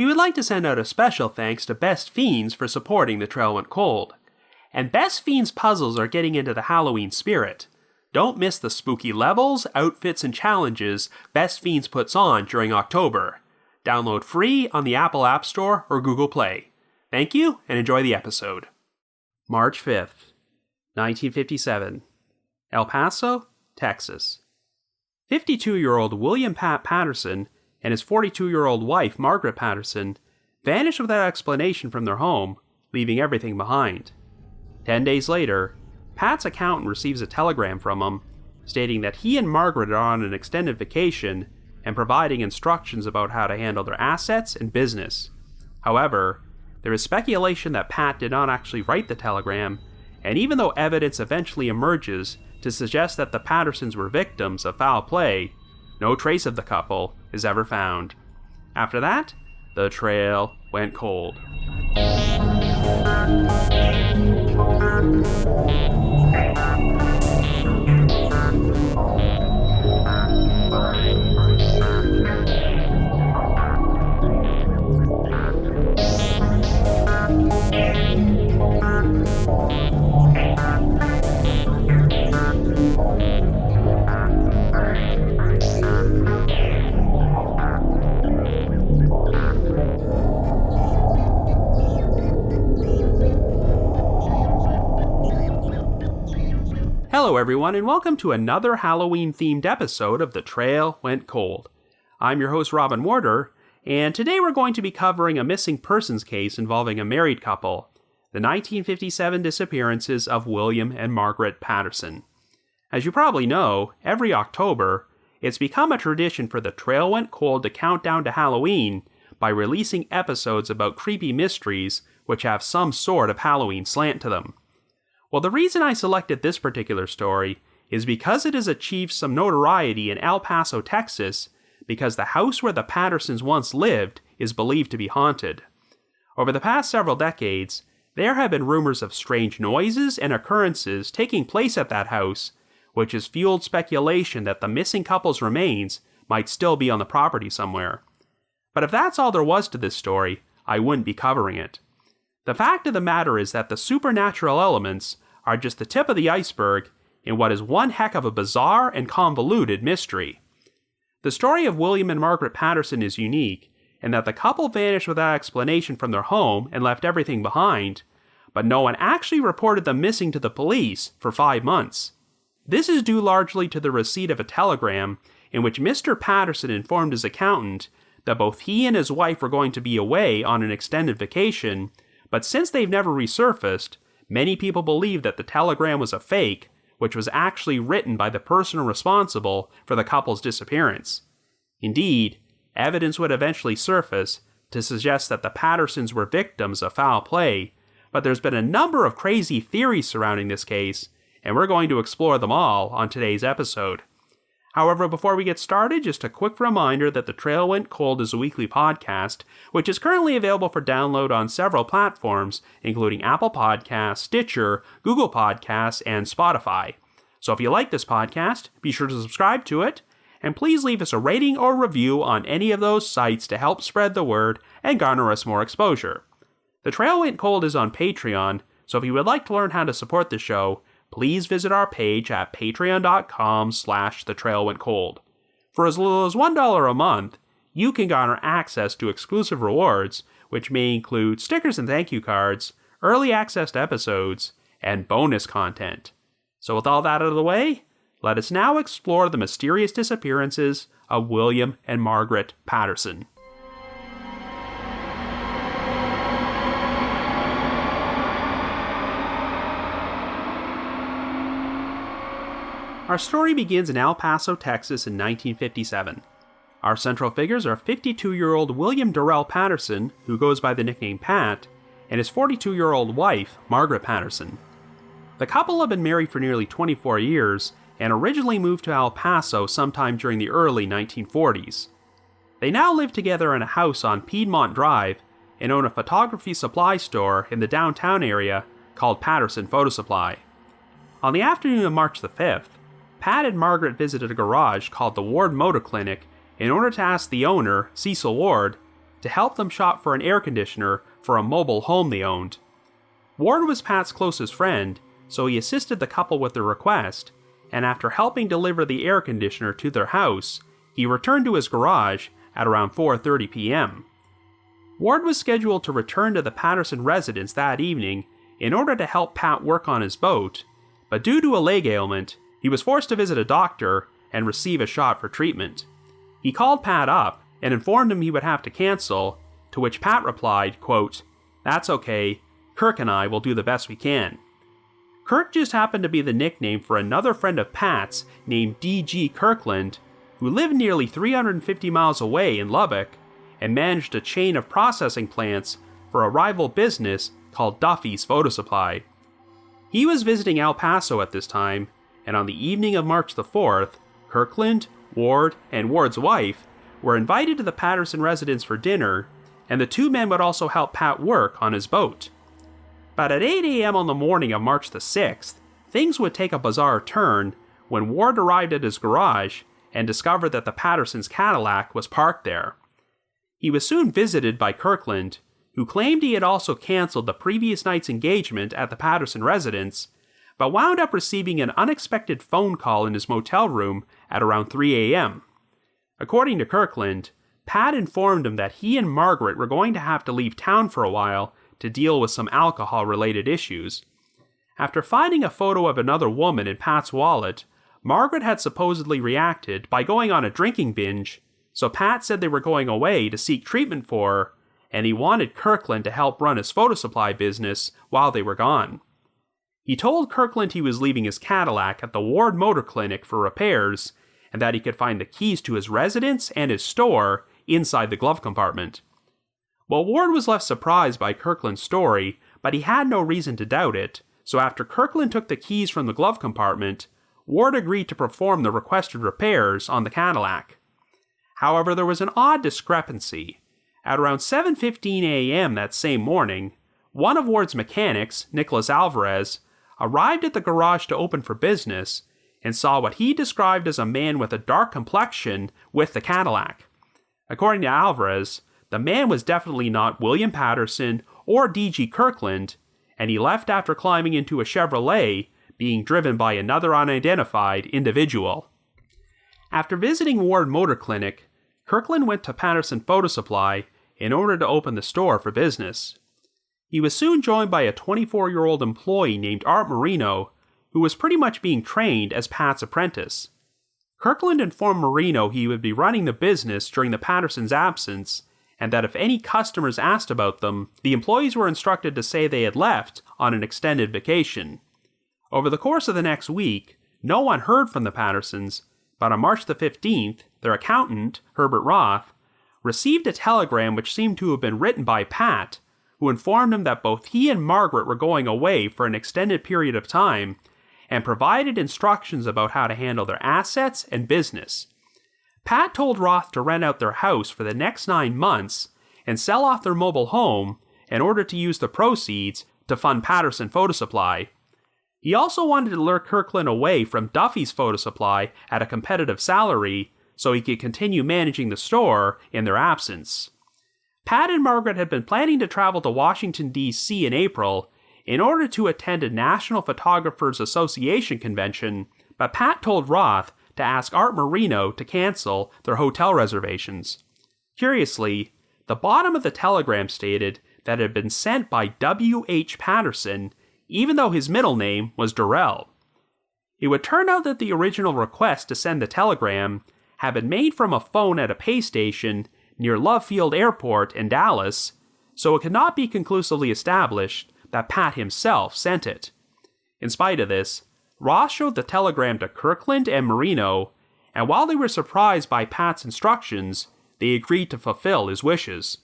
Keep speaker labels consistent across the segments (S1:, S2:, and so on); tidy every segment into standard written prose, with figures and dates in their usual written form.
S1: We would like to send out a special thanks to Best Fiends for supporting The Trail Went Cold. And Best Fiends puzzles are getting into the Halloween spirit. Don't miss the spooky levels, outfits, and challenges Best Fiends puts on during October. Download free on the Apple App Store or Google Play. Thank you, and enjoy the episode. March 5th, 1957. El Paso, Texas. 52-year-old William Patterson and his 42-year-old wife, Margaret Patterson, vanished without explanation from their home, leaving everything behind. 10 days later, Pat's accountant receives a telegram from him, stating that he and Margaret are on an extended vacation and providing instructions about how to handle their assets and business. However, there is speculation that Pat did not actually write the telegram, and even though evidence eventually emerges to suggest that the Pattersons were victims of foul play, no trace of the couple is ever found. After that, the trail went cold. Hello everyone, and welcome to another Halloween-themed episode of The Trail Went Cold. I'm your host, Robin Warder, and today we're going to be covering a missing persons case involving a married couple, the 1957 disappearances of William and Margaret Patterson. As you probably know, every October, it's become a tradition for The Trail Went Cold to count down to Halloween by releasing episodes about creepy mysteries which have some sort of Halloween slant to them. Well, the reason I selected this particular story is because it has achieved some notoriety in El Paso, Texas, because the house where the Pattersons once lived is believed to be haunted. Over the past several decades, there have been rumors of strange noises and occurrences taking place at that house, which has fueled speculation that the missing couple's remains might still be on the property somewhere. But if that's all there was to this story, I wouldn't be covering it. The fact of the matter is that the supernatural elements are just the tip of the iceberg in what is one heck of a bizarre and convoluted mystery. The story of William and Margaret Patterson is unique in that the couple vanished without explanation from their home and left everything behind, but no one actually reported them missing to the police for 5 months. This is due largely to the receipt of a telegram in which Mr. Patterson informed his accountant that both he and his wife were going to be away on an extended vacation, but since they've never resurfaced, many people believe that the telegram was a fake, which was actually written by the person responsible for the couple's disappearance. Indeed, evidence would eventually surface to suggest that the Pattersons were victims of foul play, but there's been a number of crazy theories surrounding this case, and we're going to explore them all on today's episode. However, before we get started, just a quick reminder that The Trail Went Cold is a weekly podcast, which is currently available for download on several platforms, including Apple Podcasts, Stitcher, Google Podcasts, and Spotify. So if you like this podcast, be sure to subscribe to it, and please leave us a rating or review on any of those sites to help spread the word and garner us more exposure. The Trail Went Cold is on Patreon, so if you would like to learn how to support the show, please visit our page at patreon.com/thetrailwentcold. For as little as $1 a month, you can garner access to exclusive rewards, which may include stickers and thank you cards, early access to episodes, and bonus content. So with all that out of the way, let us now explore the mysterious disappearances of William and Margaret Patterson. Our story begins in El Paso, Texas in 1957. Our central figures are 52-year-old William Durrell Patterson, who goes by the nickname Pat, and his 42-year-old wife, Margaret Patterson. The couple have been married for nearly 24 years and originally moved to El Paso sometime during the early 1940s. They now live together in a house on Piedmont Drive and own a photography supply store in the downtown area called Patterson Photo Supply. On the afternoon of March the 5th, Pat and Margaret visited a garage called the Ward Motor Clinic in order to ask the owner, Cecil Ward, to help them shop for an air conditioner for a mobile home they owned. Ward was Pat's closest friend, so he assisted the couple with their request, and after helping deliver the air conditioner to their house, he returned to his garage at around 4:30 p.m. Ward was scheduled to return to the Patterson residence that evening in order to help Pat work on his boat, but due to a leg ailment, he was forced to visit a doctor and receive a shot for treatment. He called Pat up and informed him he would have to cancel, to which Pat replied, quote, "That's okay, Kirk and I will do the best we can." Kirk just happened to be the nickname for another friend of Pat's named D.G. Kirkland, who lived nearly 350 miles away in Lubbock and managed a chain of processing plants for a rival business called Duffy's Photo Supply. He was visiting El Paso at this time, and on the evening of March the 4th, Kirkland, Ward, and Ward's wife were invited to the Patterson residence for dinner, and the two men would also help Pat work on his boat. But at 8 a.m. on the morning of March the 6th, things would take a bizarre turn when Ward arrived at his garage and discovered that the Patterson's Cadillac was parked there. He was soon visited by Kirkland, who claimed he had also canceled the previous night's engagement at the Patterson residence, but wound up receiving an unexpected phone call in his motel room at around 3 a.m. According to Kirkland, Pat informed him that he and Margaret were going to have to leave town for a while to deal with some alcohol-related issues. After finding a photo of another woman in Pat's wallet, Margaret had supposedly reacted by going on a drinking binge, so Pat said they were going away to seek treatment for her, and he wanted Kirkland to help run his photo supply business while they were gone. He told Kirkland he was leaving his Cadillac at the Ward Motor Clinic for repairs, and that he could find the keys to his residence and his store inside the glove compartment. Well, Ward was left surprised by Kirkland's story, but he had no reason to doubt it, so after Kirkland took the keys from the glove compartment, Ward agreed to perform the requested repairs on the Cadillac. However, there was an odd discrepancy. At around 7:15 a.m. that same morning, one of Ward's mechanics, Nicholas Alvarez, arrived at the garage to open for business and saw what he described as a man with a dark complexion with the Cadillac. According to Alvarez, the man was definitely not William Patterson or D.G. Kirkland, and he left after climbing into a Chevrolet being driven by another unidentified individual. After visiting Ward Motor Clinic, Kirkland went to Patterson Photo Supply in order to open the store for business. He was soon joined by a 24-year-old employee named Art Marino, who was pretty much being trained as Pat's apprentice. Kirkland informed Marino he would be running the business during the Patterson's absence, and that if any customers asked about them, the employees were instructed to say they had left on an extended vacation. Over the course of the next week, no one heard from the Pattersons, but on March the 15th, their accountant, Herbert Roth, received a telegram which seemed to have been written by Pat, who informed him that both he and Margaret were going away for an extended period of time, and provided instructions about how to handle their assets and business. Pat told Roth to rent out their house for the next 9 months and sell off their mobile home in order to use the proceeds to fund Patterson Photo Supply. He also wanted to lure Kirkland away from Duffy's Photo Supply at a competitive salary so he could continue managing the store in their absence. Pat and Margaret had been planning to travel to Washington, D.C. in April in order to attend a National Photographers Association convention, but Pat told Roth to ask Art Marino to cancel their hotel reservations. Curiously, the bottom of the telegram stated that it had been sent by W.H. Patterson, even though his middle name was Durrell. It would turn out that the original request to send the telegram had been made from a phone at a pay station near Love Field Airport in Dallas, so it could not be conclusively established that Pat himself sent it. In spite of this, Ross showed the telegram to Kirkland and Marino, and while they were surprised by Pat's instructions, they agreed to fulfill his wishes.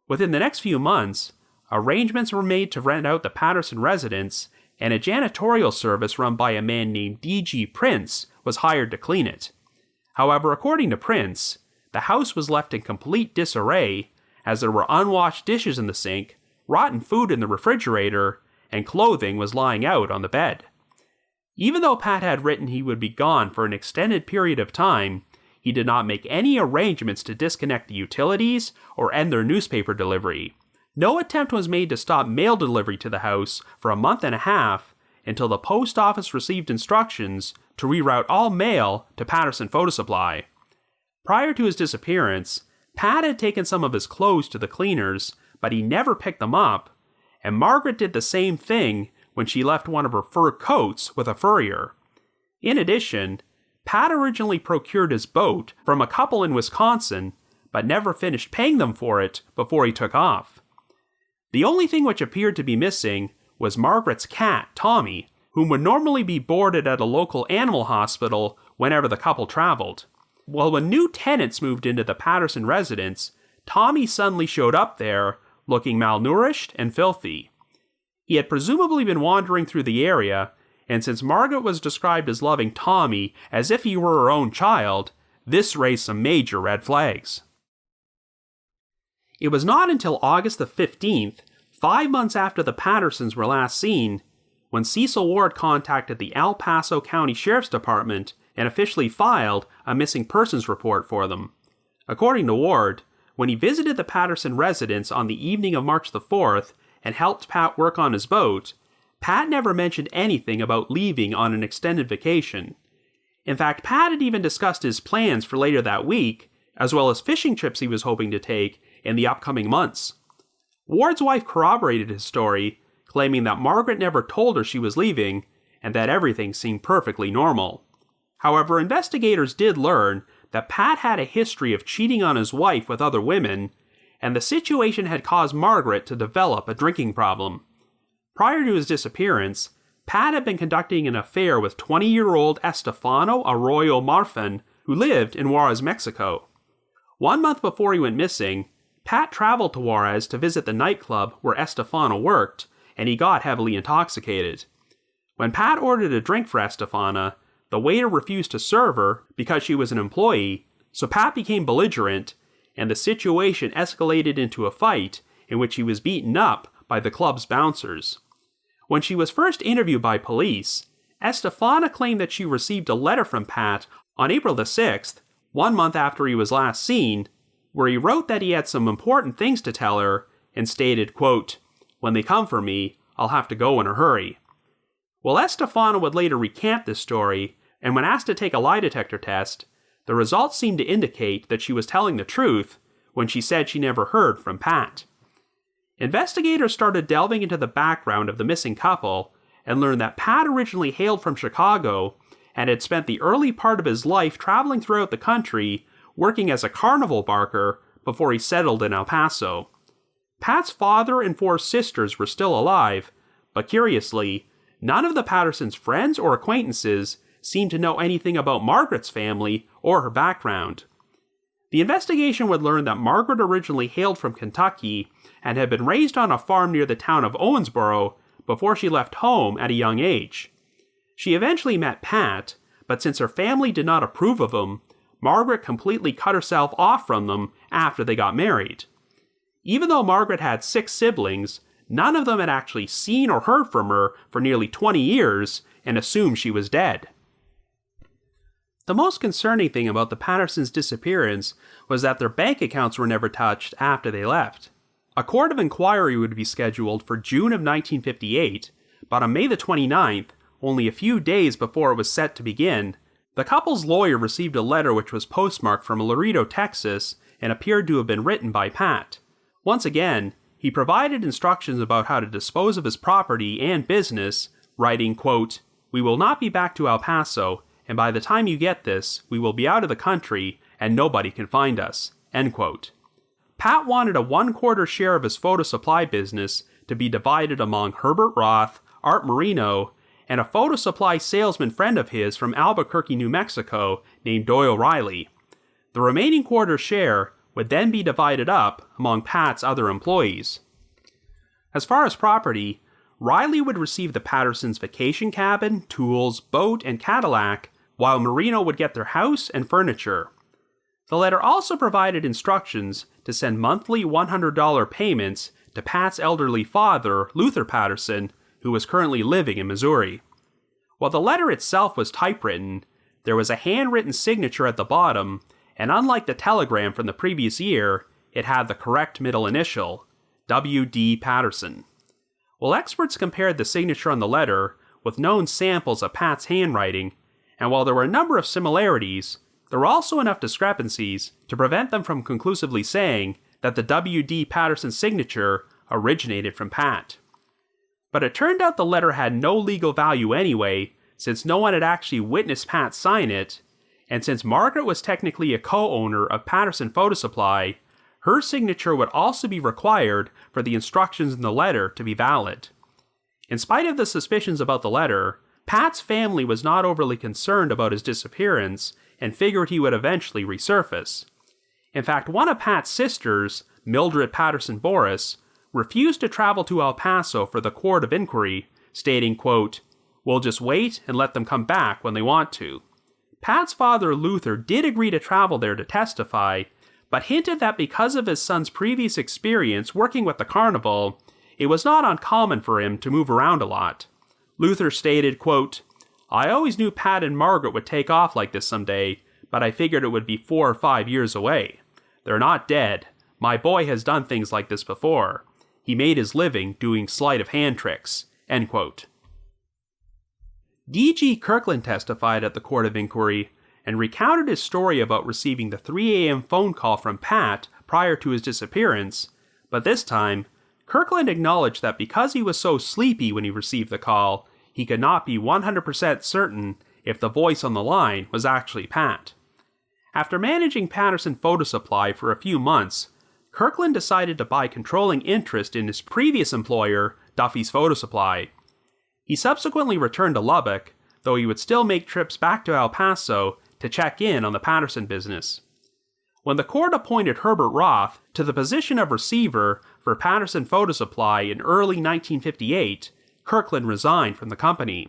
S1: Within the next few months, arrangements were made to rent out the Patterson residence, and a janitorial service run by a man named D.G. Prince was hired to clean it. However, according to Prince, the house was left in complete disarray, as there were unwashed dishes in the sink, rotten food in the refrigerator, and clothing was lying out on the bed. Even though Pat had written he would be gone for an extended period of time, he did not make any arrangements to disconnect the utilities or end their newspaper delivery. No attempt was made to stop mail delivery to the house for a month and a half until the post office received instructions to reroute all mail to Patterson Photo Supply. Prior to his disappearance, Pat had taken some of his clothes to the cleaners, but he never picked them up, and Margaret did the same thing when she left one of her fur coats with a furrier. In addition, Pat originally procured his boat from a couple in Wisconsin, but never finished paying them for it before he took off. The only thing which appeared to be missing was Margaret's cat, Tommy, whom would normally be boarded at a local animal hospital whenever the couple traveled. Well, when new tenants moved into the Patterson residence, Tommy suddenly showed up there, looking malnourished and filthy. He had presumably been wandering through the area, and since Margaret was described as loving Tommy as if he were her own child, this raised some major red flags. It was not until August the 15th, 5 months after the Pattersons were last seen, when Cecil Ward contacted the El Paso County Sheriff's Department and officially filed a missing persons report for them. According to Ward, when he visited the Patterson residence on the evening of March the 4th and helped Pat work on his boat, Pat never mentioned anything about leaving on an extended vacation. In fact, Pat had even discussed his plans for later that week, as well as fishing trips he was hoping to take in the upcoming months. Ward's wife corroborated his story, claiming that Margaret never told her she was leaving, and that everything seemed perfectly normal. However, investigators did learn that Pat had a history of cheating on his wife with other women, and the situation had caused Margaret to develop a drinking problem. Prior to his disappearance, Pat had been conducting an affair with 20-year-old Estefano Arroyo Marfan, who lived in Juarez, Mexico. 1 month before he went missing, Pat traveled to Juarez to visit the nightclub where Estefano worked, and he got heavily intoxicated. When Pat ordered a drink for Estefana, the waiter refused to serve her because she was an employee, so Pat became belligerent, and the situation escalated into a fight in which he was beaten up by the club's bouncers. When she was first interviewed by police, Estefana claimed that she received a letter from Pat on April the 6th, 1 month after he was last seen, where he wrote that he had some important things to tell her and stated, quote, "When they come for me, I'll have to go in a hurry." Well, Estefana would later recant this story, and when asked to take a lie detector test, the results seemed to indicate that she was telling the truth when she said she never heard from Pat. Investigators started delving into the background of the missing couple and learned that Pat originally hailed from Chicago and had spent the early part of his life traveling throughout the country working as a carnival barker before he settled in El Paso. Pat's father and 4 sisters were still alive, but curiously, none of the Pattersons' friends or acquaintances seemed to know anything about Margaret's family or her background. The investigation would learn that Margaret originally hailed from Kentucky and had been raised on a farm near the town of Owensboro before she left home at a young age. She eventually met Pat, but since her family did not approve of him, Margaret completely cut herself off from them after they got married. Even though Margaret had 6 siblings, none of them had actually seen or heard from her for nearly 20 years and assumed she was dead. The most concerning thing about the Pattersons' disappearance was that their bank accounts were never touched after they left. A court of inquiry would be scheduled for June of 1958, but on May the 29th, only a few days before it was set to begin, the couple's lawyer received a letter which was postmarked from Laredo, Texas, and appeared to have been written by Pat. Once again, he provided instructions about how to dispose of his property and business, writing, quote, "We will not be back to El Paso, and by the time you get this, we will be out of the country, and nobody can find us," end quote. Pat wanted a 1/4 share of his photo supply business to be divided among Herbert Roth, Art Marino, and a photo supply salesman friend of his from Albuquerque, New Mexico, named Doyle Riley. The remaining quarter share would then be divided up among Pat's other employees. As far as property, Riley would receive the Pattersons' vacation cabin, tools, boat, and Cadillac, while Marino would get their house and furniture. The letter also provided instructions to send monthly $100 payments to Pat's elderly father, Luther Patterson, who was currently living in Missouri. While the letter itself was typewritten, There was a handwritten signature at the bottom, and unlike the telegram from the previous year, it had the correct middle initial, W.D. Patterson. Well, experts compared the signature on the letter with known samples of Pat's handwriting, and while there were a number of similarities, there were also enough discrepancies to prevent them from conclusively saying that the W.D. Patterson signature originated from Pat. But it turned out the letter had no legal value anyway, since no one had actually witnessed Pat sign it, and since Margaret was technically a co-owner of Patterson Photo Supply, her signature would also be required for the instructions in the letter to be valid. In spite of the suspicions about the letter, Pat's family was not overly concerned about his disappearance and figured he would eventually resurface. In fact, one of Pat's sisters, Mildred Patterson Boris, refused to travel to El Paso for the court of inquiry, stating, quote, "We'll just wait and let them come back when they want to." Pat's father, Luther, did agree to travel there to testify, but hinted that because of his son's previous experience working with the carnival, it was not uncommon for him to move around a lot. Luther stated, quote, "I always knew Pat and Margaret would take off like this someday, but I figured it would be 4 or 5 years away. They're not dead. My boy has done things like this before. He made his living doing sleight of hand tricks." End quote. D.G. Kirkland testified at the court of inquiry and recounted his story about receiving the 3 a.m. phone call from Pat prior to his disappearance, but this time, Kirkland acknowledged that because he was so sleepy when he received the call, he could not be 100% certain if the voice on the line was actually Pat. After managing Patterson Photo Supply for a few months, Kirkland decided to buy controlling interest in his previous employer, Duffy's Photo Supply. He subsequently returned to Lubbock, though he would still make trips back to El Paso to check in on the Patterson business. When the court appointed Herbert Roth to the position of receiver for Patterson Photo Supply in early 1958, Kirkland resigned from the company.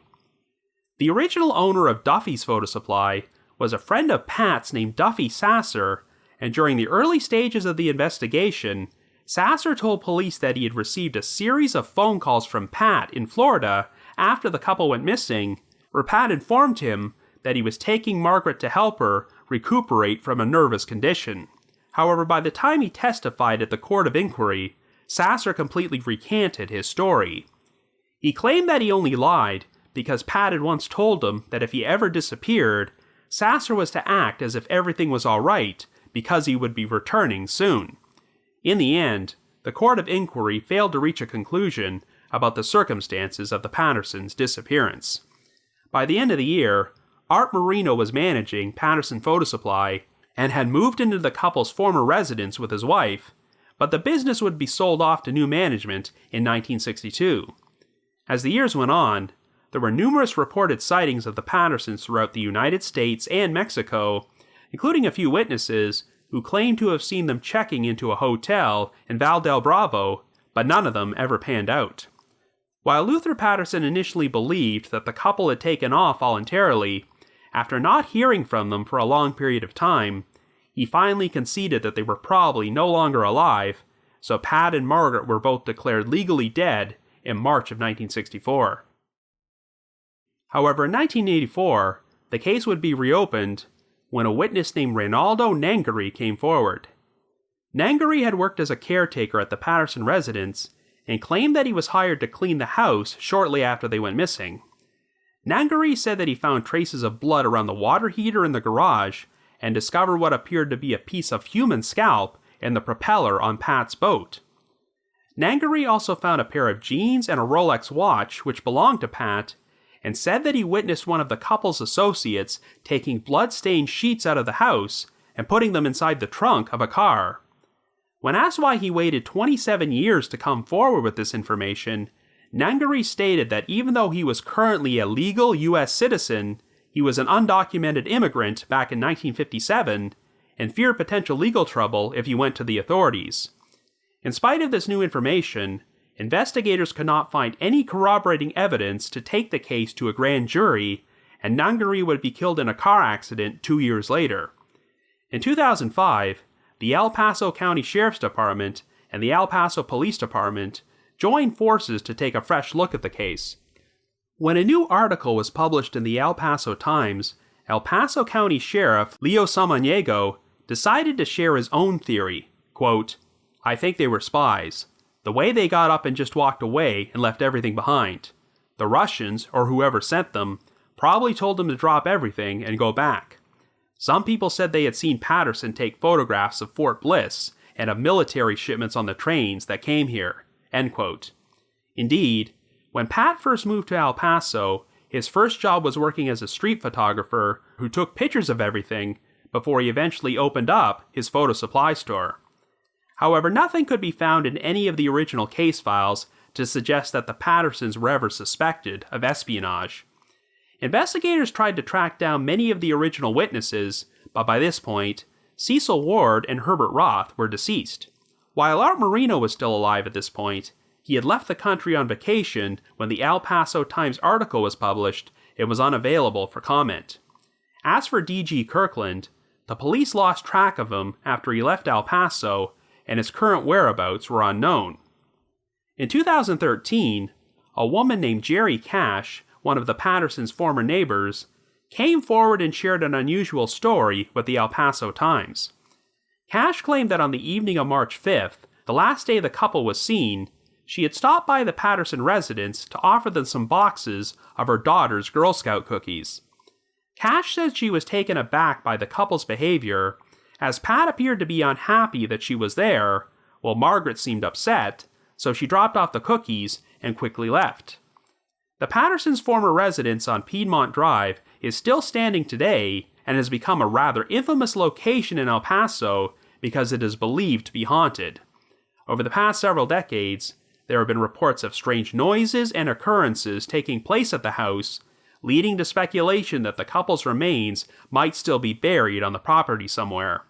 S1: The original owner of Duffy's Photo Supply was a friend of Pat's named Duffy Sasser, and during the early stages of the investigation, Sasser told police that he had received a series of phone calls from Pat in Florida after the couple went missing, where Pat informed him that he was taking Margaret to help her recuperate from a nervous condition. However, by the time he testified at the court of inquiry, Sasser completely recanted his story. He claimed that he only lied because Pat had once told him that if he ever disappeared, Sasser was to act as if everything was alright because he would be returning soon. In the end, the court of inquiry failed to reach a conclusion about the circumstances of the Pattersons' disappearance. By the end of the year, Art Marino was managing Patterson Photo Supply and had moved into the couple's former residence with his wife, but the business would be sold off to new management in 1962. As the years went on, there were numerous reported sightings of the Pattersons throughout the United States and Mexico, including a few witnesses who claimed to have seen them checking into a hotel in Val del Bravo, but none of them ever panned out. While Luther Patterson initially believed that the couple had taken off voluntarily, after not hearing from them for a long period of time, he finally conceded that they were probably no longer alive, so Pat and Margaret were both declared legally dead in March of 1964. However, in 1984, the case would be reopened when a witness named Reynaldo Nangary came forward. Nangary had worked as a caretaker at the Patterson residence and claimed that he was hired to clean the house shortly after they went missing. Nangary said that he found traces of blood around the water heater in the garage and discovered what appeared to be a piece of human scalp in the propeller on Pat's boat. Nangary also found a pair of jeans and a Rolex watch which belonged to Pat, and said that he witnessed one of the couple's associates taking blood-stained sheets out of the house and putting them inside the trunk of a car. When asked why he waited 27 years to come forward with this information, Nangary stated that even though he was currently a legal U.S. citizen, he was an undocumented immigrant back in 1957 and feared potential legal trouble if he went to the authorities. In spite of this new information, investigators could not find any corroborating evidence to take the case to a grand jury, and Nangary would be killed in a car accident 2 years later. In 2005, the El Paso County Sheriff's Department and the El Paso Police Department joined forces to take a fresh look at the case. When a new article was published in the El Paso Times El Paso County Sheriff Leo Samaniego decided to share his own theory. Quote, "I think they were spies. The way they got up and just walked away and left everything behind. The Russians, or whoever sent them, probably told them to drop everything and go back. Some people said they had seen Patterson take photographs of Fort Bliss and of military shipments on the trains that came here." End quote. Indeed, when Pat first moved to El Paso, his first job was working as a street photographer who took pictures of everything before he eventually opened up his photo supply store. However, nothing could be found in any of the original case files to suggest that the Pattersons were ever suspected of espionage. Investigators tried to track down many of the original witnesses, but by this point, Cecil Ward and Herbert Roth were deceased. While Art Marino was still alive at this point, he had left the country on vacation when the El Paso Times article was published and was unavailable for comment. As for D.G. Kirkland, the police lost track of him after he left El Paso, and his current whereabouts were unknown. In 2013, a woman named Jerry Cash, one of the Pattersons' former neighbors, came forward and shared an unusual story with the El Paso Times. Cash claimed that on the evening of March 5th, the last day the couple was seen, she had stopped by the Patterson residence to offer them some boxes of her daughter's Girl Scout cookies. Cash said she was taken aback by the couple's behavior, as Pat appeared to be unhappy that she was there, while Margaret seemed upset, so she dropped off the cookies and quickly left. The Pattersons' former residence on Piedmont Drive is still standing today and has become a rather infamous location in El Paso because it is believed to be haunted. Over the past several decades, there have been reports of strange noises and occurrences taking place at the house, leading to speculation that the couple's remains might still be buried on the property somewhere.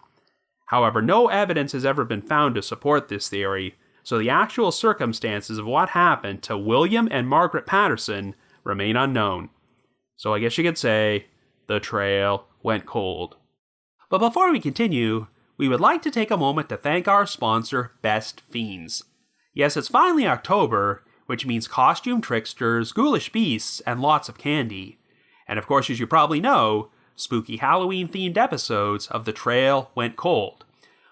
S1: However, no evidence has ever been found to support this theory, so the actual circumstances of what happened to William and Margaret Patterson remain unknown. So I guess you could say, the trail went cold. But before we continue, we would like to take a moment to thank our sponsor, Best Fiends. Yes, it's finally October, which means costume tricksters, ghoulish beasts, and lots of candy. And of course, as you probably know, spooky Halloween-themed episodes of The Trail Went Cold.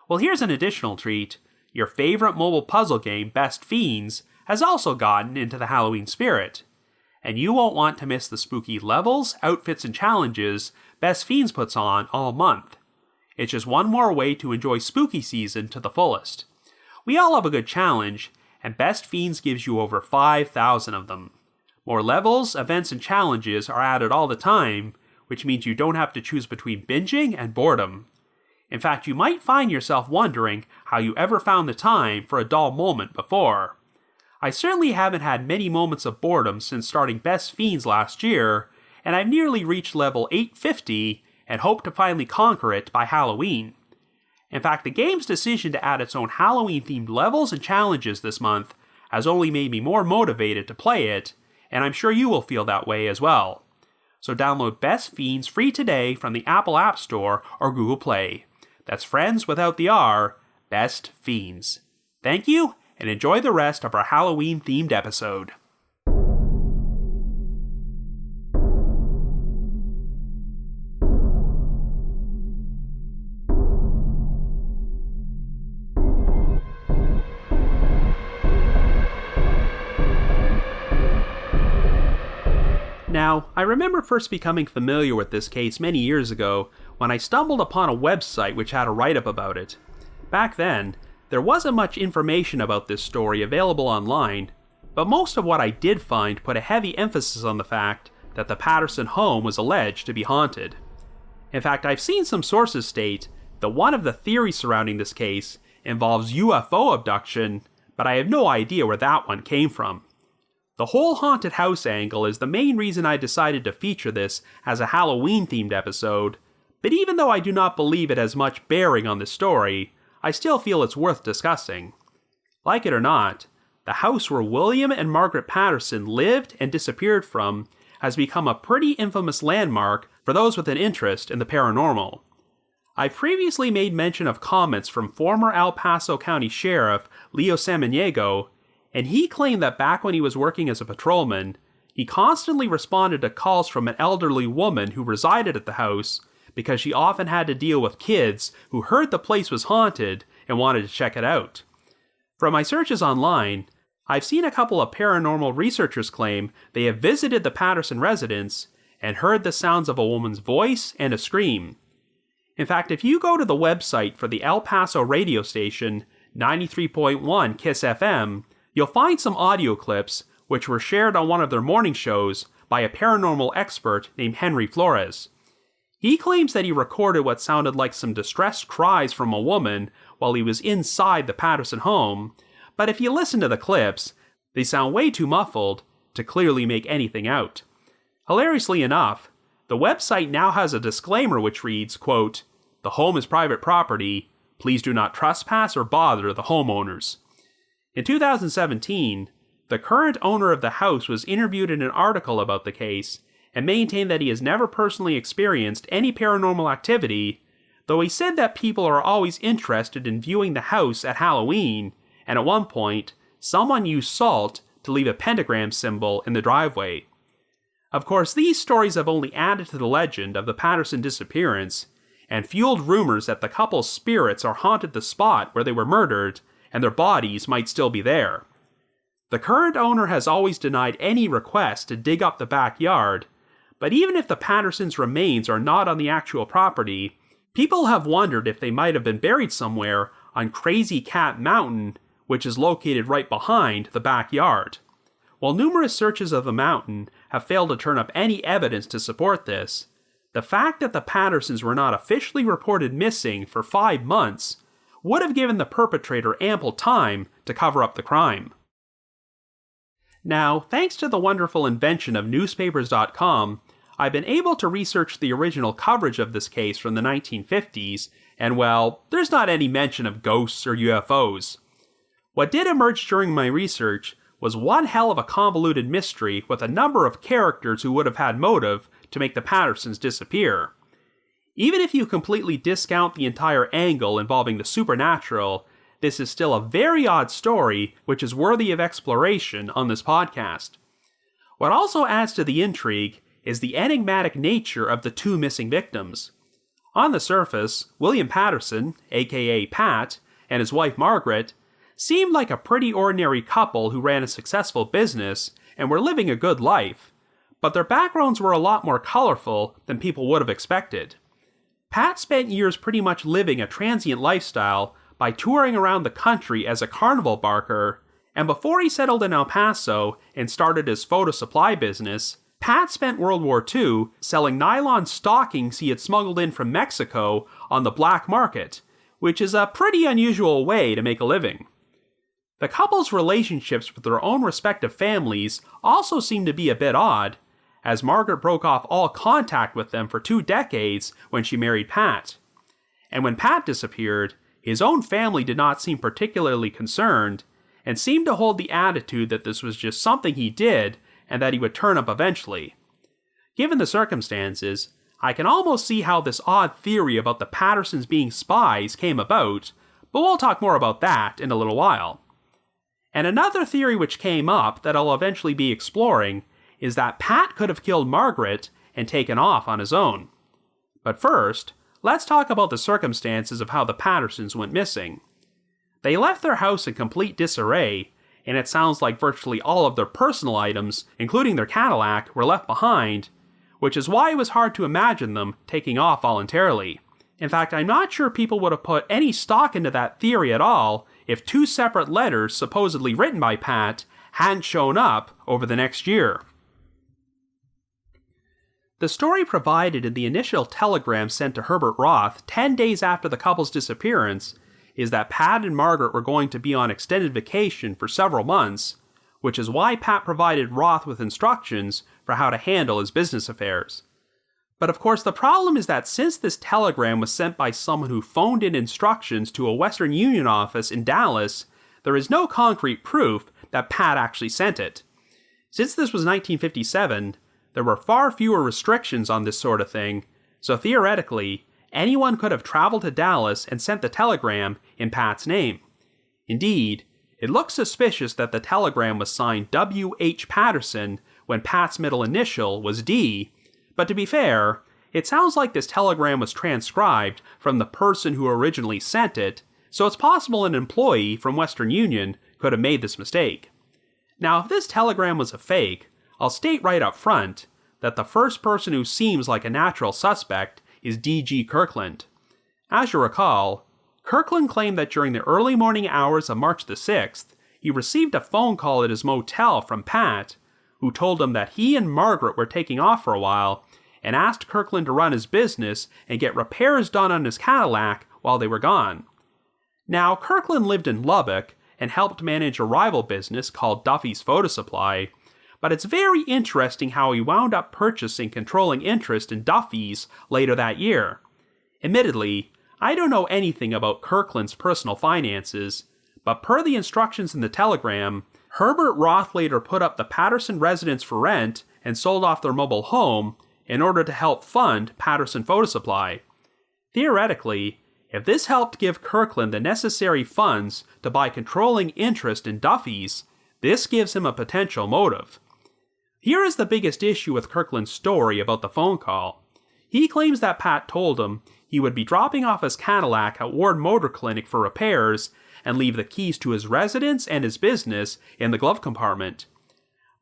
S1: Well, here's an additional treat. Your favorite mobile puzzle game, Best Fiends, has also gotten into the Halloween spirit. And you won't want to miss the spooky levels, outfits, and challenges Best Fiends puts on all month. It's just one more way to enjoy spooky season to the fullest. We all love a good challenge, and Best Fiends gives you over 5,000 of them. More levels, events, and challenges are added all the time, which means you don't have to choose between binging and boredom. In fact, you might find yourself wondering how you ever found the time for a dull moment before. I certainly haven't had many moments of boredom since starting Best Fiends last year, and I've nearly reached level 850 and hope to finally conquer it by Halloween. In fact, the game's decision to add its own Halloween-themed levels and challenges this month has only made me more motivated to play it, and I'm sure you will feel that way as well. So download Best Fiends free today from the Apple App Store or Google Play. That's friends without the R, Best Fiends. Thank you, and enjoy the rest of our Halloween-themed episode. Now, I remember first becoming familiar with this case many years ago when I stumbled upon a website which had a write-up about it. Back then, there wasn't much information about this story available online, but most of what I did find put a heavy emphasis on the fact that the Patterson home was alleged to be haunted. In fact, I've seen some sources state that one of the theories surrounding this case involves UFO abduction, but I have no idea where that one came from. The whole haunted house angle is the main reason I decided to feature this as a Halloween-themed episode, but even though I do not believe it has much bearing on the story, I still feel it's worth discussing. Like it or not, the house where William and Margaret Patterson lived and disappeared from has become a pretty infamous landmark for those with an interest in the paranormal. I've previously made mention of comments from former El Paso County Sheriff Leo Samaniego, and he claimed that back when he was working as a patrolman, he He constantly responded to calls from an elderly woman who resided at the house because she often had to deal with kids who heard the place was haunted and wanted to check it out. From my searches online, I've seen a couple of paranormal researchers claim they have visited the Patterson residence and heard the sounds of a woman's voice and a scream. In fact, if you go to the website for the El Paso radio station 93.1 KISS FM, you'll find some audio clips which were shared on one of their morning shows by a paranormal expert named Henry Flores. He claims that he recorded what sounded like some distressed cries from a woman while he was inside the Patterson home, but if you listen to the clips, they sound way too muffled to clearly make anything out. Hilariously enough, the website now has a disclaimer which reads, quote, "The home is private property. Please do not trespass or bother the homeowners." In 2017, the current owner of the house was interviewed in an article about the case and maintained that he has never personally experienced any paranormal activity, though he said that people are always interested in viewing the house at Halloween, and at one point, someone used salt to leave a pentagram symbol in the driveway. Of course, these stories have only added to the legend of the Patterson disappearance, and fueled rumors that the couple's spirits are haunted the spot where they were murdered, and their bodies might still be there. The current owner has always denied any request to dig up the backyard, but even if the Pattersons' remains are not on the actual property, people have wondered if they might have been buried somewhere on Crazy Cat Mountain, which is located right behind the backyard. While numerous searches of the mountain have failed to turn up any evidence to support this, the fact that the Pattersons were not officially reported missing for 5 months would have given the perpetrator ample time to cover up the crime. Now, thanks to the wonderful invention of newspapers.com, I've been able to research the original coverage of this case from the 1950s, and well, there's not any mention of ghosts or UFOs. What did emerge during my research was one hell of a convoluted mystery with a number of characters who would have had motive to make the Pattersons disappear. Even if you completely discount the entire angle involving the supernatural, this is still a very odd story which is worthy of exploration on this podcast. What also adds to the intrigue is the enigmatic nature of the two missing victims. On the surface, William Patterson, aka Pat, and his wife Margaret, seemed like a pretty ordinary couple who ran a successful business and were living a good life, but their backgrounds were a lot more colorful than people would have expected. Pat spent years pretty much living a transient lifestyle by touring around the country as a carnival barker, and before he settled in El Paso and started his photo supply business, Pat spent World War II selling nylon stockings he had smuggled in from Mexico on the black market, which is a pretty unusual way to make a living. The couple's relationships with their own respective families also seemed to be a bit odd, as Margaret broke off all contact with them for 2 decades when she married Pat. And when Pat disappeared, his own family did not seem particularly concerned, and seemed to hold the attitude that this was just something he did and that he would turn up eventually. Given the circumstances, I can almost see how this odd theory about the Pattersons being spies came about, but we'll talk more about that in a little while. And another theory which came up that I'll eventually be exploring is that Pat could have killed Margaret and taken off on his own. But first, let's talk about the circumstances of how the Pattersons went missing. They left their house in complete disarray, and it sounds like virtually all of their personal items, including their Cadillac, were left behind, which is why it was hard to imagine them taking off voluntarily. In fact, I'm not sure people would have put any stock into that theory at all if 2 separate letters supposedly written by Pat hadn't shown up over the next year. The story provided in the initial telegram sent to Herbert Roth 10 days after the couple's disappearance is that Pat and Margaret were going to be on extended vacation for several months, which is why Pat provided Roth with instructions for how to handle his business affairs. But of course, the problem is that since this telegram was sent by someone who phoned in instructions to a Western Union office in Dallas, there is no concrete proof that Pat actually sent it. Since this was 1957, there were far fewer restrictions on this sort of thing, so theoretically, anyone could have traveled to Dallas and sent the telegram in Pat's name. Indeed, it looks suspicious that the telegram was signed W.H. Patterson when Pat's middle initial was D, but to be fair, it sounds like this telegram was transcribed from the person who originally sent it, so it's possible an employee from Western Union could have made this mistake. Now, if this telegram was a fake, I'll state right up front that the first person who seems like a natural suspect is D.G. Kirkland. As you recall, Kirkland claimed that during the early morning hours of March the 6th, he received a phone call at his motel from Pat, who told him that he and Margaret were taking off for a while, and asked Kirkland to run his business and get repairs done on his Cadillac while they were gone. Now, Kirkland lived in Lubbock and helped manage a rival business called Duffy's Photo Supply, but it's very interesting how he wound up purchasing controlling interest in Duffy's later that year. Admittedly, I don't know anything about Kirkland's personal finances, but per the instructions in the telegram, Herbert Roth later put up the Patterson residence for rent and sold off their mobile home in order to help fund Patterson Photo Supply. Theoretically, if this helped give Kirkland the necessary funds to buy controlling interest in Duffy's, this gives him a potential motive. Here is the biggest issue with Kirkland's story about the phone call. He claims that Pat told him he would be dropping off his Cadillac at Ward Motor Clinic for repairs and leave the keys to his residence and his business in the glove compartment.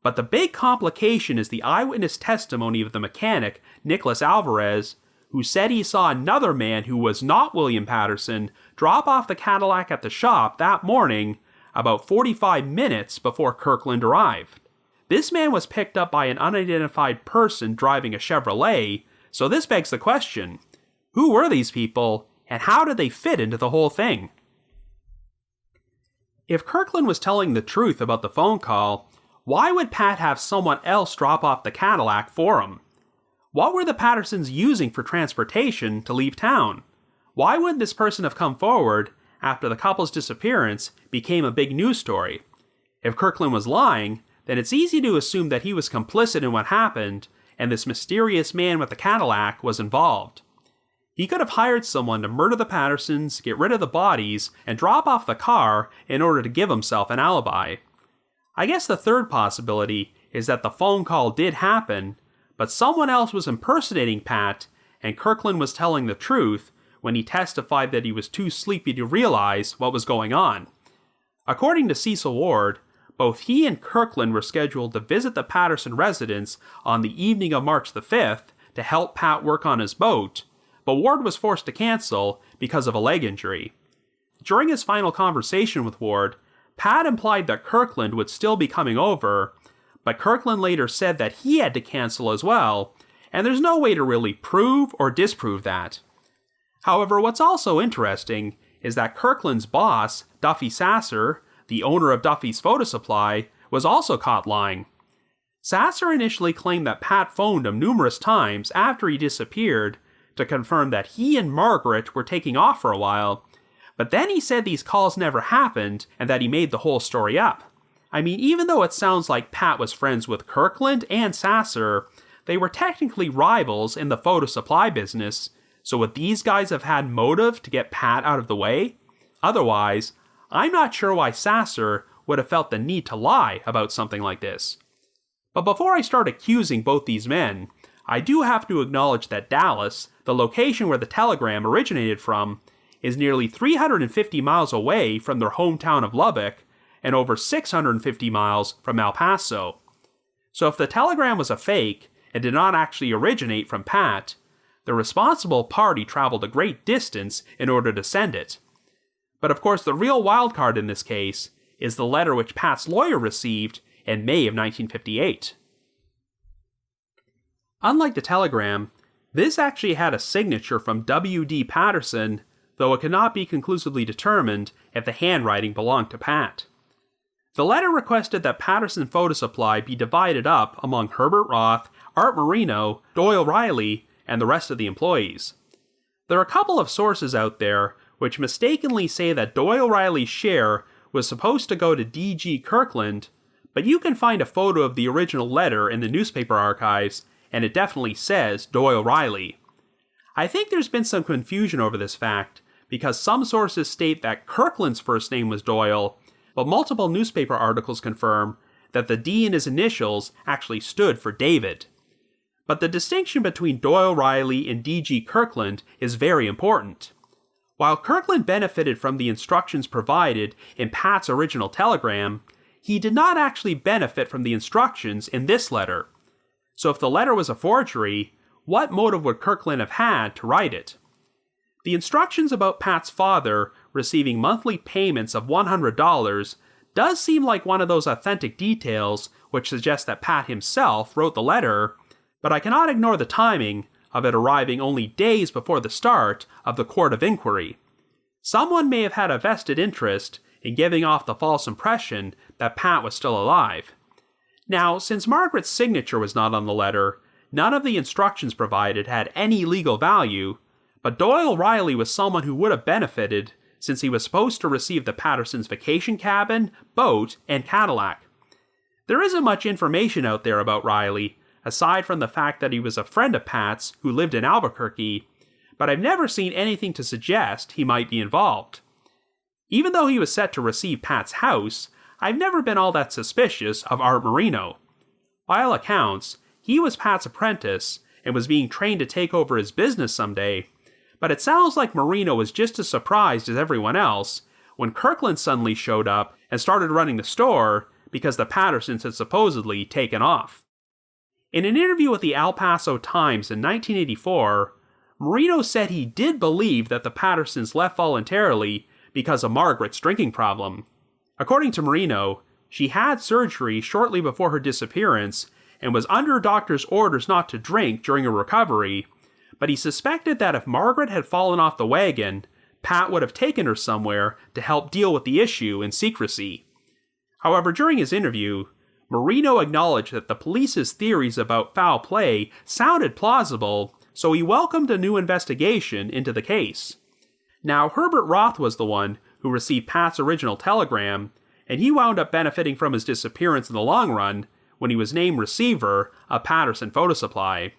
S1: But the big complication is the eyewitness testimony of the mechanic, Nicholas Alvarez, who said he saw another man who was not William Patterson drop off the Cadillac at the shop that morning about 45 minutes before Kirkland arrived. This man was picked up by an unidentified person driving a Chevrolet, so this begs the question, who were these people, and how did they fit into the whole thing? If Kirkland was telling the truth about the phone call, why would Pat have someone else drop off the Cadillac for him? What were the Pattersons using for transportation to leave town? Why wouldn't this person have come forward after the couple's disappearance became a big news story? If Kirkland was lying, then it's easy to assume that he was complicit in what happened, and this mysterious man with the Cadillac was involved. He could have hired someone to murder the Pattersons, get rid of the bodies, and drop off the car in order to give himself an alibi. I guess the third possibility is that the phone call did happen, but someone else was impersonating Pat, and Kirkland was telling the truth when he testified that he was too sleepy to realize what was going on. According to Cecil Ward, both he and Kirkland were scheduled to visit the Patterson residence on the evening of March the 5th to help Pat work on his boat, but Ward was forced to cancel because of a leg injury. During his final conversation with Ward, Pat implied that Kirkland would still be coming over, but Kirkland later said that he had to cancel as well, and there's no way to really prove or disprove that. However, what's also interesting is that Kirkland's boss, Duffy Sasser, the owner of Duffy's Photo Supply, was also caught lying. Sasser initially claimed that Pat phoned him numerous times after he disappeared to confirm that he and Margaret were taking off for a while, but then he said these calls never happened and that he made the whole story up. I mean, even though it sounds like Pat was friends with Kirkland and Sasser, they were technically rivals in the photo supply business, so would these guys have had motive to get Pat out of the way? Otherwise, I'm not sure why Sasser would have felt the need to lie about something like this. But before I start accusing both these men, I do have to acknowledge that Dallas, the location where the telegram originated from, is nearly 350 miles away from their hometown of Lubbock and over 650 miles from El Paso. So if the telegram was a fake and did not actually originate from Pat, the responsible party traveled a great distance in order to send it. But of course the real wildcard in this case is the letter which Pat's lawyer received in May of 1958. Unlike the telegram, this actually had a signature from W.D. Patterson, though it could not be conclusively determined if the handwriting belonged to Pat. The letter requested that Patterson Photo Supply be divided up among Herbert Roth, Art Marino, Doyle Riley, and the rest of the employees. There are a couple of sources out there which mistakenly say that Doyle Riley's share was supposed to go to D.G. Kirkland, but you can find a photo of the original letter in the newspaper archives, and it definitely says Doyle Riley. I think there's been some confusion over this fact, because some sources state that Kirkland's first name was Doyle, but multiple newspaper articles confirm that the D in his initials actually stood for David. But the distinction between Doyle Riley and D.G. Kirkland is very important. While Kirkland benefited from the instructions provided in Pat's original telegram, he did not actually benefit from the instructions in this letter. So if the letter was a forgery, what motive would Kirkland have had to write it? The instructions about Pat's father receiving monthly payments of $100 does seem like one of those authentic details which suggest that Pat himself wrote the letter, but I cannot ignore the timing of it arriving only days before the start of the court of inquiry. Someone may have had a vested interest in giving off the false impression that Pat was still alive. Now, since Margaret's signature was not on the letter, none of the instructions provided had any legal value, but Doyle Riley was someone who would have benefited since he was supposed to receive the Pattersons' vacation cabin, boat, and Cadillac. There isn't much information out there about Riley, aside from the fact that he was a friend of Pat's who lived in Albuquerque, but I've never seen anything to suggest he might be involved. Even though he was set to receive Pat's house, I've never been all that suspicious of Art Marino. By all accounts, he was Pat's apprentice and was being trained to take over his business someday, but it sounds like Marino was just as surprised as everyone else when Kirkland suddenly showed up and started running the store because the Pattersons had supposedly taken off. In an interview with the El Paso Times in 1984, Marino said he did believe that the Pattersons left voluntarily because of Margaret's drinking problem. According to Marino, she had surgery shortly before her disappearance and was under doctor's orders not to drink during her recovery, but he suspected that if Margaret had fallen off the wagon, Pat would have taken her somewhere to help deal with the issue in secrecy. However, during his interview, Marino acknowledged that the police's theories about foul play sounded plausible, so he welcomed a new investigation into the case. Now, Herbert Roth was the one who received Pat's original telegram, and he wound up benefiting from his disappearance in the long run when he was named receiver of Patterson Photo Supply.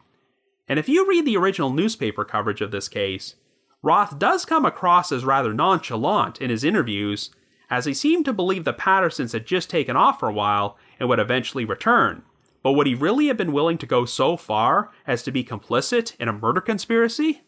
S1: And if you read the original newspaper coverage of this case, Roth does come across as rather nonchalant in his interviews, as he seemed to believe the Pattersons had just taken off for a while and would eventually return. But would he really have been willing to go so far as to be complicit in a murder conspiracy?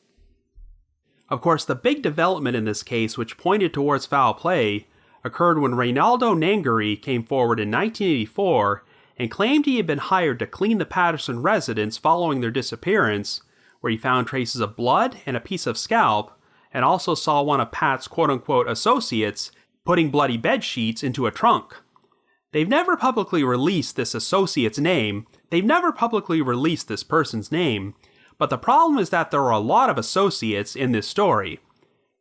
S1: Of course, the big development in this case which pointed towards foul play occurred when Reynaldo Nangary came forward in 1984 and claimed he had been hired to clean the Patterson residence following their disappearance, where he found traces of blood and a piece of scalp, and also saw one of Pat's quote-unquote associates putting bloody bed sheets into a trunk. They've never publicly released this associate's name, they've never publicly released this person's name, but the problem is that there are a lot of associates in this story.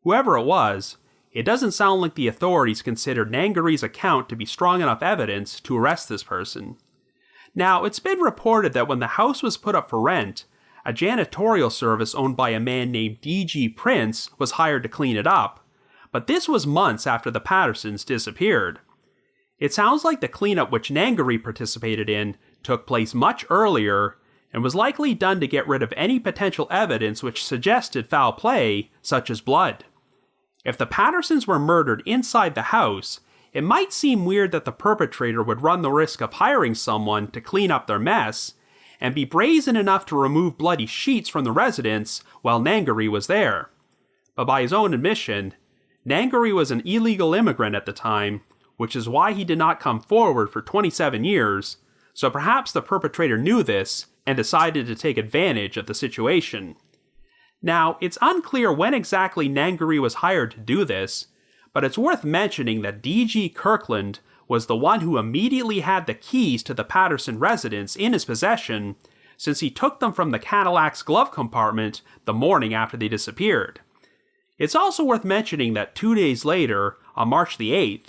S1: Whoever it was, it doesn't sound like the authorities considered Nangary's account to be strong enough evidence to arrest this person. Now, it's been reported that when the house was put up for rent, a janitorial service owned by a man named D.G. Prince was hired to clean it up, but this was months after the Pattersons disappeared. It sounds like the cleanup which Nangary participated in took place much earlier and was likely done to get rid of any potential evidence which suggested foul play, such as blood. If the Pattersons were murdered inside the house, it might seem weird that the perpetrator would run the risk of hiring someone to clean up their mess, and be brazen enough to remove bloody sheets from the residence while Nangary was there. But by his own admission, Nangary was an illegal immigrant at the time, which is why he did not come forward for 27 years, so perhaps the perpetrator knew this and decided to take advantage of the situation. Now, it's unclear when exactly Nangary was hired to do this, but it's worth mentioning that D.G. Kirkland was the one who immediately had the keys to the Patterson residence in his possession, since he took them from the Cadillac's glove compartment the morning after they disappeared. It's also worth mentioning that 2 days later, on March the 8th,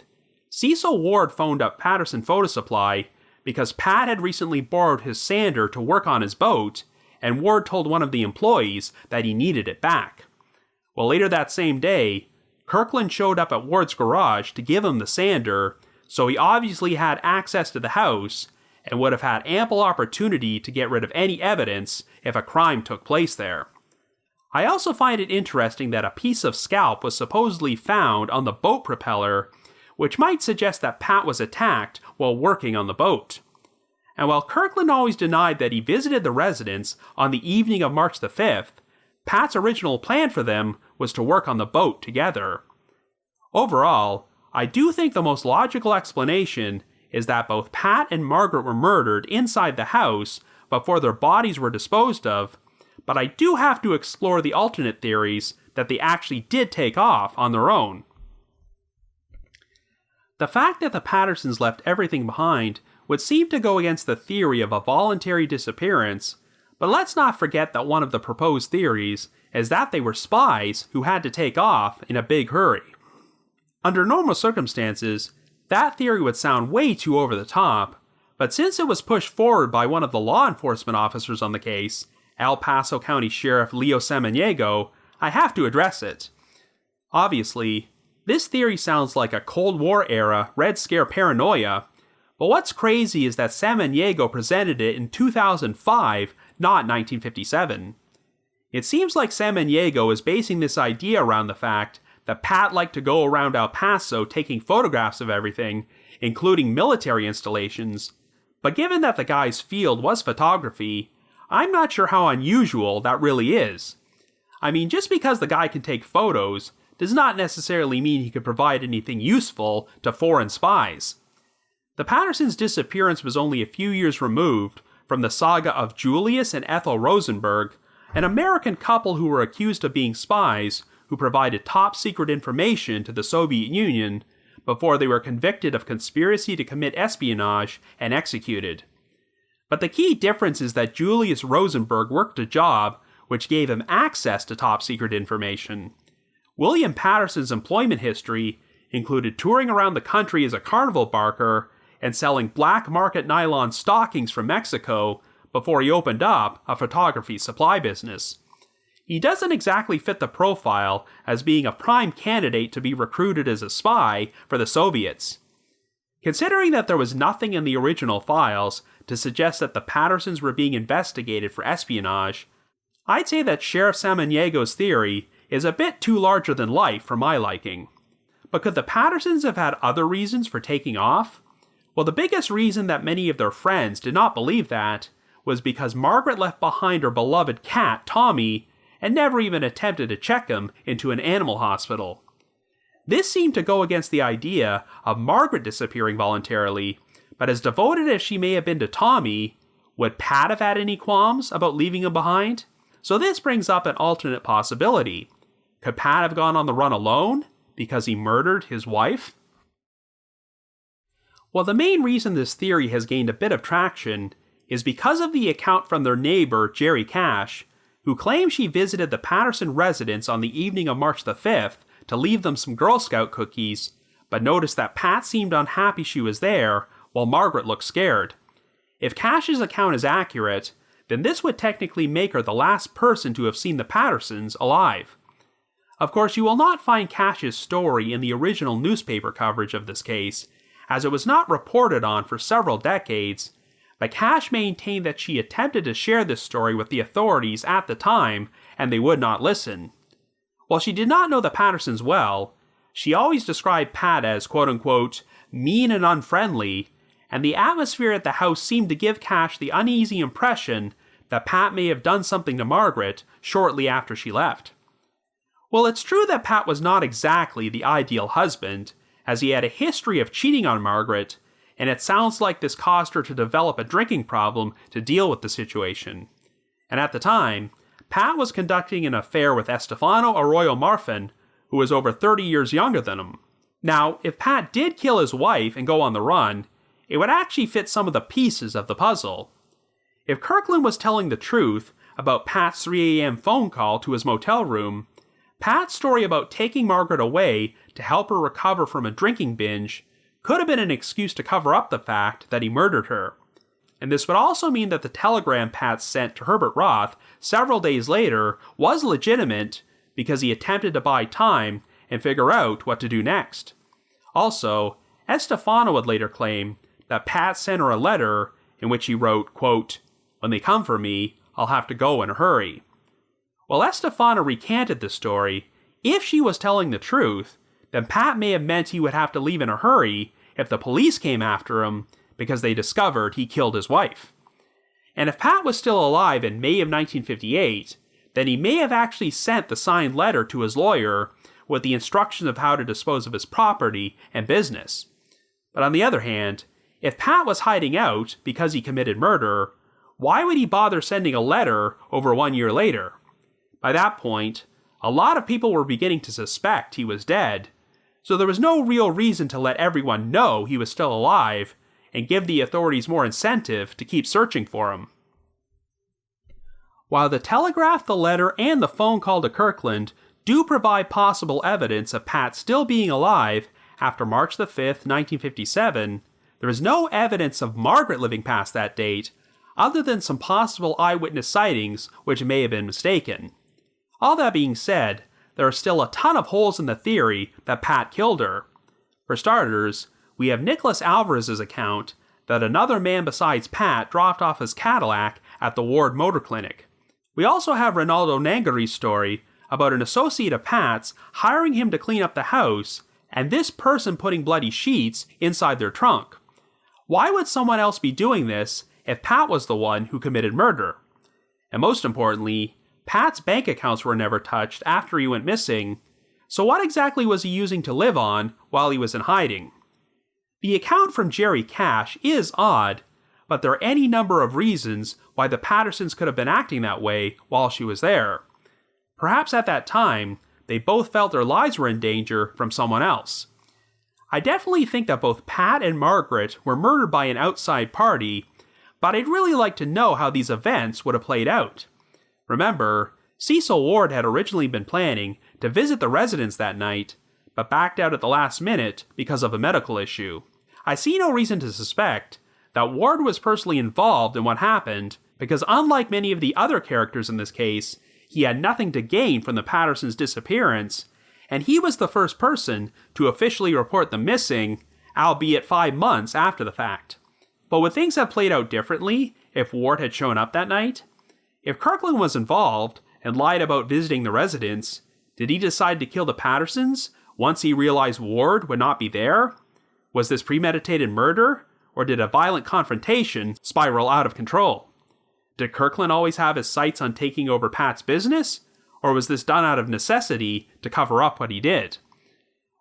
S1: Cecil Ward phoned up Patterson Photo Supply because Pat had recently borrowed his sander to work on his boat, and Ward told one of the employees that he needed it back. Well, later that same day, Kirkland showed up at Ward's garage to give him the sander, so he obviously had access to the house and would have had ample opportunity to get rid of any evidence if a crime took place there. I also find it interesting that a piece of scalp was supposedly found on the boat propeller, which might suggest that Pat was attacked while working on the boat. And while Kirkland always denied that he visited the residence on the evening of March the 5th, Pat's original plan for them was to work on the boat together. Overall, I do think the most logical explanation is that both Pat and Margaret were murdered inside the house before their bodies were disposed of, but I do have to explore the alternate theories that they actually did take off on their own. The fact that the Pattersons left everything behind would seem to go against the theory of a voluntary disappearance, but let's not forget that one of the proposed theories is that they were spies who had to take off in a big hurry. Under normal circumstances, that theory would sound way too over the top, but since it was pushed forward by one of the law enforcement officers on the case, El Paso County Sheriff Leo Samaniego, I have to address it. Obviously, this theory sounds like a Cold War-era Red Scare paranoia, but what's crazy is that Samaniego presented it in 2005, not 1957. It seems like Samaniego is basing this idea around the fact that Pat liked to go around El Paso taking photographs of everything, including military installations, but given that the guy's field was photography, I'm not sure how unusual that really is. I mean, just because the guy can take photos does not necessarily mean he could provide anything useful to foreign spies. The Pattersons' disappearance was only a few years removed from the saga of Julius and Ethel Rosenberg, an American couple who were accused of being spies who provided top-secret information to the Soviet Union before they were convicted of conspiracy to commit espionage and executed. But the key difference is that Julius Rosenberg worked a job which gave him access to top-secret information. William Patterson's employment history included touring around the country as a carnival barker and selling black market nylon stockings from Mexico before he opened up a photography supply business. He doesn't exactly fit the profile as being a prime candidate to be recruited as a spy for the Soviets. Considering that there was nothing in the original files to suggest that the Pattersons were being investigated for espionage, I'd say that Sheriff Samaniego's theory is a bit too larger than life for my liking. But could the Pattersons have had other reasons for taking off? Well, the biggest reason that many of their friends did not believe that was because Margaret left behind her beloved cat, Tommy, and never even attempted to check him into an animal hospital. This seemed to go against the idea of Margaret disappearing voluntarily, but as devoted as she may have been to Tommy, would Pat have had any qualms about leaving him behind? So this brings up an alternate possibility. Could Pat have gone on the run alone because he murdered his wife? Well, the main reason this theory has gained a bit of traction is because of the account from their neighbor, Jerry Cash, who claims she visited the Patterson residence on the evening of March the 5th to leave them some Girl Scout cookies, but noticed that Pat seemed unhappy she was there, while Margaret looked scared. If Cash's account is accurate, then this would technically make her the last person to have seen the Pattersons alive. Of course, you will not find Cash's story in the original newspaper coverage of this case, as it was not reported on for several decades, but Cash maintained that she attempted to share this story with the authorities at the time, and they would not listen. While she did not know the Pattersons well, she always described Pat as quote-unquote mean and unfriendly, and the atmosphere at the house seemed to give Cash the uneasy impression that Pat may have done something to Margaret shortly after she left. Well, it's true that Pat was not exactly the ideal husband, as he had a history of cheating on Margaret, and it sounds like this caused her to develop a drinking problem to deal with the situation. And at the time, Pat was conducting an affair with Estefano Arroyo Marfin, who was over 30 years younger than him. Now, if Pat did kill his wife and go on the run, it would actually fit some of the pieces of the puzzle. If Kirkland was telling the truth about Pat's 3 a.m. phone call to his motel room, Pat's story about taking Margaret away to help her recover from a drinking binge could have been an excuse to cover up the fact that he murdered her. And this would also mean that the telegram Pat sent to Herbert Roth several days later was legitimate because he attempted to buy time and figure out what to do next. Also, Estefano would later claim that Pat sent her a letter in which he wrote, quote, "When they come for me, I'll have to go in a hurry." While Estefano recanted the story, if she was telling the truth, then Pat may have meant he would have to leave in a hurry if the police came after him because they discovered he killed his wife. And if Pat was still alive in May of 1958, then he may have actually sent the signed letter to his lawyer with the instructions of how to dispose of his property and business. But on the other hand, if Pat was hiding out because he committed murder, why would he bother sending a letter over 1 year later? By that point, a lot of people were beginning to suspect he was dead, so there was no real reason to let everyone know he was still alive and give the authorities more incentive to keep searching for him. While the telegraph, the letter, and the phone call to Kirkland do provide possible evidence of Pat still being alive after March the 5th, 1957, there is no evidence of Margaret living past that date, other than some possible eyewitness sightings which may have been mistaken. All that being said, there are still a ton of holes in the theory that Pat killed her. For starters, we have Nicholas Alvarez's account that another man besides Pat dropped off his Cadillac at the Ward Motor Clinic. We also have Ronaldo Nangari's story about an associate of Pat's hiring him to clean up the house, and this person putting bloody sheets inside their trunk. Why would someone else be doing this if Pat was the one who committed murder? And most importantly, Pat's bank accounts were never touched after he went missing, so what exactly was he using to live on while he was in hiding? The account from Jerry Cash is odd, but there are any number of reasons why the Pattersons could have been acting that way while she was there. Perhaps at that time, they both felt their lives were in danger from someone else. I definitely think that both Pat and Margaret were murdered by an outside party, but I'd really like to know how these events would have played out. Remember, Cecil Ward had originally been planning to visit the residence that night, but backed out at the last minute because of a medical issue. I see no reason to suspect that Ward was personally involved in what happened, because unlike many of the other characters in this case, he had nothing to gain from the Pattersons' disappearance, and he was the first person to officially report them missing, albeit 5 months after the fact. But would things have played out differently if Ward had shown up that night? If Kirkland was involved and lied about visiting the residence, did he decide to kill the Pattersons once he realized Ward would not be there? Was this premeditated murder, or did a violent confrontation spiral out of control? Did Kirkland always have his sights on taking over Pat's business, or was this done out of necessity to cover up what he did?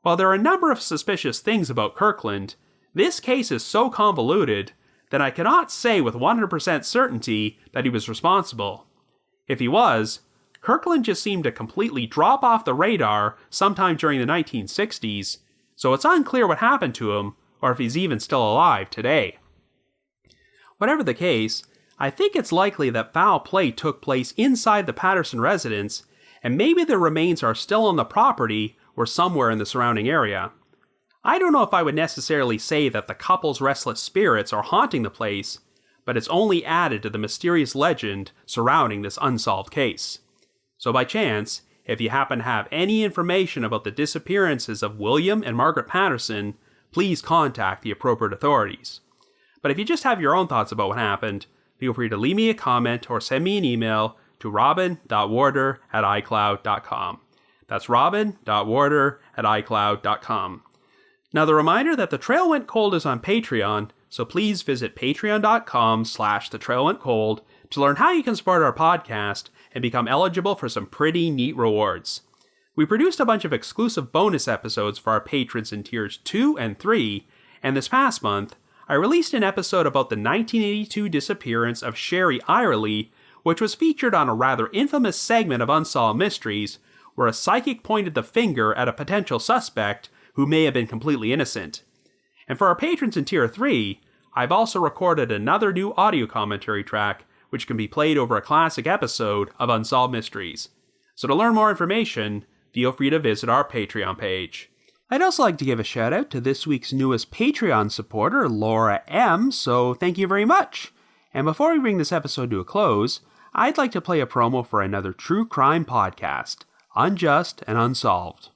S1: While there are a number of suspicious things about Kirkland, this case is so convoluted that I cannot say with 100% certainty that he was responsible. If he was, Kirkland just seemed to completely drop off the radar sometime during the 1960s, so it's unclear what happened to him or if he's even still alive today. Whatever the case, I think it's likely that foul play took place inside the Patterson residence, and maybe the remains are still on the property or somewhere in the surrounding area. I don't know if I would necessarily say that the couple's restless spirits are haunting the place, but it's only added to the mysterious legend surrounding this unsolved case. So by chance, if you happen to have any information about the disappearances of William and Margaret Patterson, please contact the appropriate authorities. But if you just have your own thoughts about what happened, feel free to leave me a comment or send me an email to robin.warder@icloud.com. That's robin.warder@icloud.com. Now, the reminder that The Trail Went Cold is on Patreon, so please visit patreon.com/thetrailwentcold to learn how you can support our podcast and become eligible for some pretty neat rewards. We produced a bunch of exclusive bonus episodes for our patrons in tiers 2 and 3, and this past month, I released an episode about the 1982 disappearance of Sherry Irely, which was featured on a rather infamous segment of Unsolved Mysteries, where a psychic pointed the finger at a potential suspect who may have been completely innocent. And for our patrons in Tier 3, I've also recorded another new audio commentary track, which can be played over a classic episode of Unsolved Mysteries. So to learn more information, feel free to visit our Patreon page. I'd also like to give a shout out to this week's newest Patreon supporter, Laura M., so thank you very much. And before we bring this episode to a close, I'd like to play a promo for another true crime podcast, Unjust and Unsolved.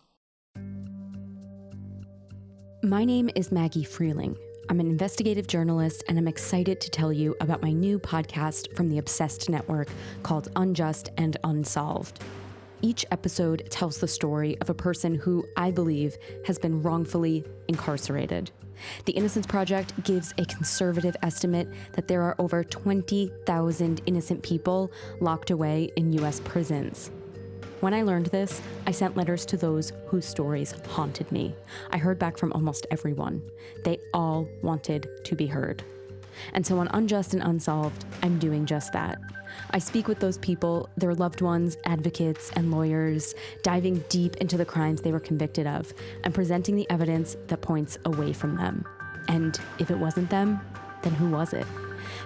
S2: My name is Maggie Freeling. I'm an investigative journalist, and I'm excited to tell you about my new podcast from the Obsessed Network called Unjust and Unsolved. Each episode tells the story of a person who I believe has been wrongfully incarcerated. The Innocence Project gives a conservative estimate that there are over 20,000 innocent people locked away in U.S. prisons. When I learned this, I sent letters to those whose stories haunted me. I heard back from almost everyone. They all wanted to be heard. And so on Unjust and Unsolved, I'm doing just that. I speak with those people, their loved ones, advocates, and lawyers, diving deep into the crimes they were convicted of and presenting the evidence that points away from them. And if it wasn't them, then who was it?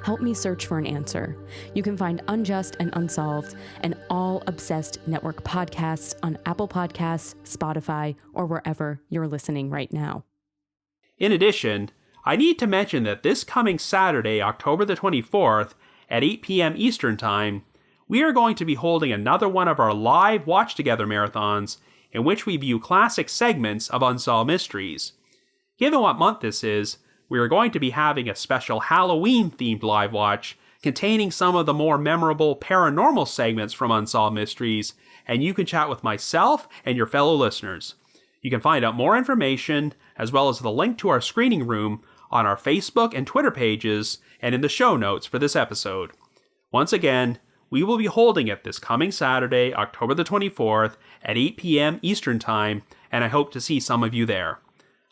S2: Help me search for an answer. You can find Unjust and Unsolved and all Obsessed Network podcasts on Apple Podcasts, Spotify, or wherever you're listening right now.
S1: In addition, I need to mention that this coming Saturday, October the 24th, at 8 p.m. Eastern Time, we are going to be holding another one of our live Watch Together marathons in which we view classic segments of Unsolved Mysteries. Given what month this is, we are going to be having a special Halloween-themed live watch containing some of the more memorable paranormal segments from Unsolved Mysteries, and you can chat with myself and your fellow listeners. You can find out more information, as well as the link to our screening room, on our Facebook and Twitter pages, and in the show notes for this episode. Once again, we will be holding it this coming Saturday, October the 24th, at 8 p.m. Eastern Time, and I hope to see some of you there.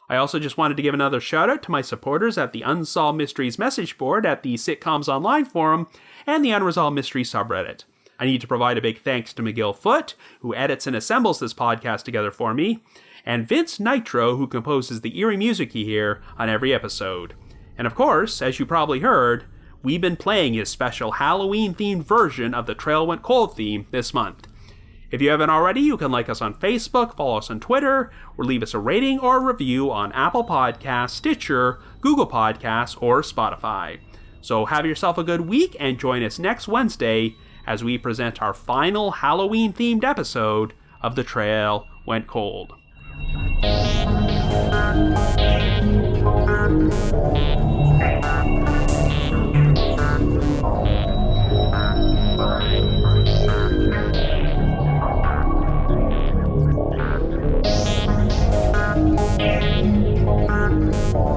S1: I also just wanted to give another shout out to my supporters at the Unsolved Mysteries message board at the Sitcoms Online forum and the Unresolved Mysteries subreddit. I need to provide a big thanks to McGill Foote, who edits and assembles this podcast together for me, and Vince Nitro, who composes the eerie music you hear on every episode. And of course, as you probably heard, we've been playing his special Halloween-themed version of the Trail Went Cold theme this month. If you haven't already, you can like us on Facebook, follow us on Twitter, or leave us a rating or a review on Apple Podcasts, Stitcher, Google Podcasts, or Spotify. So have yourself a good week and join us next Wednesday as we present our final Halloween-themed episode of The Trail Went Cold.
S3: Thank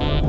S3: you.